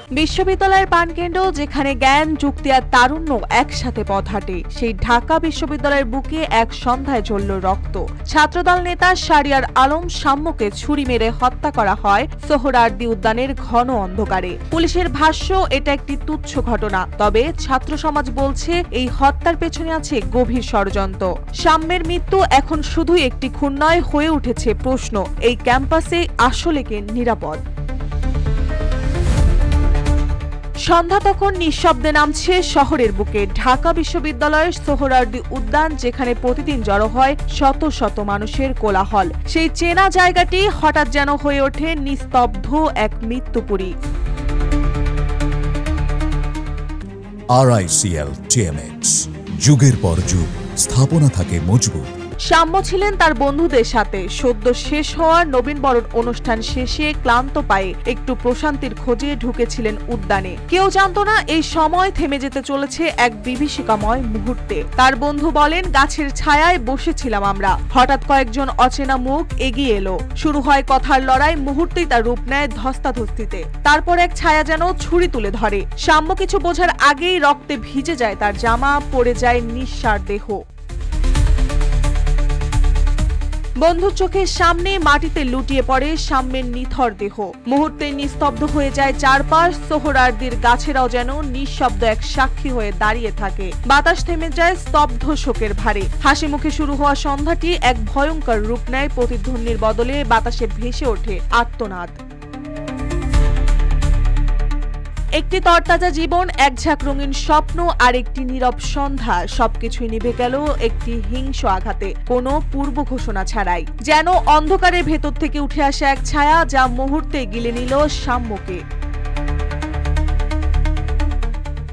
বিশ্ববিদ্যালয়ের প্রাণকেন্দ্র, যেখানে জ্ঞান, যুক্তি আর তারুণ্য একসাথে পথ হাঁটে, সেই ঢাকা বিশ্ববিদ্যালয়ের বুকে এক সন্ধ্যায় ঝরল রক্ত। ছাত্রদল নেতা শাহরিয়ার আলম শাম্যকে ছুরি মেরে হত্যা করা হয় সোহরাওয়ার্দী উদ্যানের ঘন অন্ধকারে। পুলিশের ভাষ্য, এটা একটি তুচ্ছ ঘটনা, তবে ছাত্র সমাজ বলছে এই হত্যার পেছনে আছে গভীর ষড়যন্ত্র। শাম্যের মৃত্যু এখন শুধুই একটি খুন নয়, হয়ে উঠেছে প্রশ্ন, এই ক্যাম্পাসে আসলে কে নিরাপদ? সন্ধ্যা তখন নিঃশব্দে নামছে শহরের বুকে। ঢাকা বিশ্ববিদ্যালয়ের সোহরাওয়ার্দী উদ্যান, যেখানে প্রতিদিন জড়ো হয় শত শত মানুষের কোলাহল, সেই চেনা জায়গাটি হঠাৎ যেন হয়ে ওঠে নিস্তব্ধ এক মৃত্যুপুরী। RICL TMX, যুগের পর যুগ স্থাপনা থাকে মজবুত। শাম্য ছিলেন তার বন্ধুদের সাথে সদ্য শেষ হওয়ার নবীনবরণ অনুষ্ঠান শেষে ক্লান্ত পায়ে একটু প্রশান্তির খোঁজে ঢুকেছিলেন উদ্যানে। কেউ জানতো না এই সময় থেমে যেতে চলেছে এক বিভীষিকাময় মুহূর্তে। তার বন্ধু বলেন, গাছের ছায়ায় বসেছিলাম আমরা, হঠাৎ কয়েকজন অচেনা মুখ এগিয়ে এলো, শুরু হয় কথার লড়াই, মুহূর্তেই তার রূপ নেয় ধস্তাধস্তিতে। তারপর এক ছায়া যেন ছুরি তুলে ধরে। শাম্য কিছু বোঝার আগেই রক্তে ভিজে যায় তার জামা, পড়ে যায় নিঃসার দেহ। বন্ধুর চোখের সামনে মাটিতে লুটিয়ে পড়ে শাম্যের নিথর দেহ। মুহূর্তে নিস্তব্ধ হয়ে যায় চারপাশ। সোহরাওয়ার্দীর গাছেরাও যেন নিঃশব্দ এক সাক্ষী হয়ে দাঁড়িয়ে থাকে। বাতাস থেমে যায় স্তব্ধ শোকের ভারে। হাসি মুখে শুরু হওয়া সন্ধ্যাটি এক ভয়ঙ্কর রূপ নেয়। প্রতিধ্বনির বদলে বাতাসে ভেসে ওঠে আর্তনাদ। একটি তরতাজা জীবন, এক ঝাঁক রঙিন স্বপ্ন আর একটি নীরব সন্ধ্যা, সবকিছুই নিভে গেল একটি হিংস্র আঘাতে, কোনো পূর্ব ঘোষণা ছাড়াই। যেন অন্ধকারের ভেতর থেকে উঠে আসা এক ছায়া, যা মুহূর্তে গিলে নিল শাম্যকে।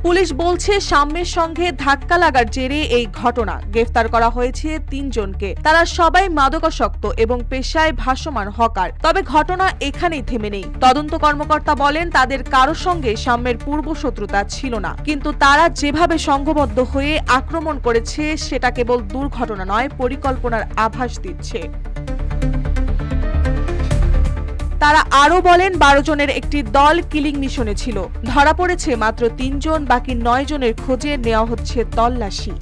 পুলিশ বলছে, শাম্যের সঙ্গে ধাক্কা লাগার জেরে এই ঘটনা। গ্রেফতার করা হয়েছে 3 জনকে। তারা সবাই মাদকাসক্ত এবং পেশায় ভাসমান হকার। তবে ঘটনা এখানেই থেমে নেই। তদন্ত কর্মকর্তা বলেন, তাদের কারো সঙ্গে শাম্যের পূর্বশত্রুতা ছিল না, কিন্তু তারা যেভাবে সংঘবদ্ধ হয়ে আক্রমণ করেছে সেটা কেবল দুর্ঘটনা নয়, পরিকল্পনার আভাস দিচ্ছে। তারা আরো বলেন, 12 জনের একটি দল কিলিং মিশনে ছিল। ধরা পড়েছে মাত্র 3 জন, বাকি 9 জনের খোঁজে নেওয়া হচ্ছে তল্লাশি।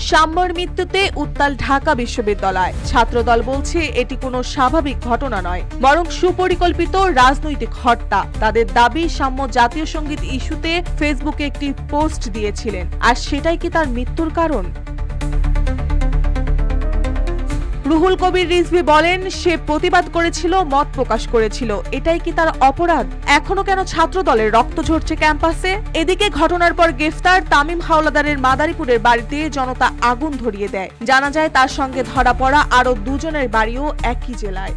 শাম্যর মৃত্যুতে উত্তাল ঢাকা বিশ্ববিদ্যালয়। ছাত্রদল বলছে, এটি কোনো স্বাভাবিক ঘটনা নয়, বরং সুপরিকল্পিত রাজনৈতিক হত্যা। তাদের দাবি, শাম্য জাতীয় সঙ্গীত ইস্যুতে ফেসবুকে একটি পোস্ট দিয়েছিলেন, আর সেটাই কি তার মৃত্যুর কারণ? রুহুল কবির রিজভী বলেন, সে প্রতিবাদ করেছিল, মত প্রকাশ করেছিল, এটাই কি তার অপরাধ? এখনো কেন ছাত্র দলের রক্ত ঝরছে ক্যাম্পাসে? এদিকে ঘটনার পর গ্রেফতার তামিম হাওলাদারের মাদারীপুরের বাড়িতে জনতা আগুন ধরিয়ে দেয়। জানা যায়, তার সঙ্গে ধরা পড়া আরো 2 জনের বাড়িও একই জেলায়।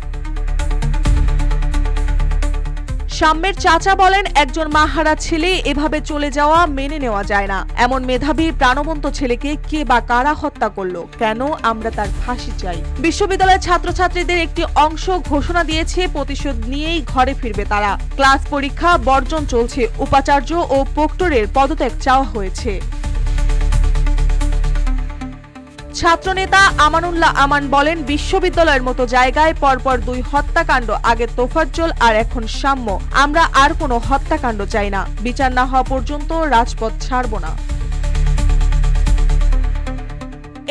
শাম্যের চাচা বলেন, একজন মাহারা ছেলে এভাবে চলে যাওয়া মেনে নেওয়া যায় না। এমন মেধাবী প্রাণবন্ত ছেলেকে কে বা কারা হত্যা করলো? কেন? আমরা তার ফাঁসি চাই। বিশ্ববিদ্যালয়ের ছাত্রছাত্রীদের একটি অংশ ঘোষণা দিয়েছে, প্রতিশোধ নিয়েই ঘরে ফিরবে তারা। ক্লাস পরীক্ষা বর্জন চলছে, উপাচার্য ও প্রক্টরের পদত্যাগ চাওয়া হয়েছে। ছাত্রনেতা আমানুল্লাহ আমান বলেন, বিশ্ববিদ্যালয়ের মতো জায়গায় পরপর 2 হত্যাকাণ্ড, আগে তোফাজ্জল আর এখন শাম্য। আমরা আর কোনো হত্যাকাণ্ড চাই না। বিচার না হওয়া পর্যন্ত রাজপথ ছাড়ব না।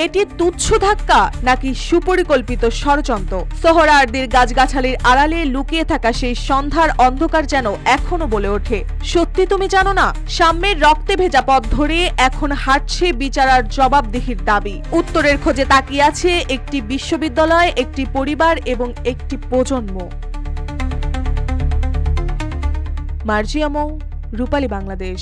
এটি তুচ্ছ ধাক্কা নাকি সুপরিকল্পিত ষড়যন্ত্র? সোহরাওয়ার্দীর গাছগাছালির আড়ালে লুকিয়ে থাকা সেই সন্ধ্যার অন্ধকার যেন এখনো বলে ওঠে, সত্যি তুমি জানো না? শাম্যের রক্তে ভেজা পথ ধরে এখন হাঁটছে বিচার আর জবাবদিহির দাবি। উত্তরের খোঁজে তাকিয়ে আছে একটি বিশ্ববিদ্যালয়, একটি পরিবার এবং একটি প্রজন্ম। মার্জিয়া মৌ, রূপালী বাংলাদেশ।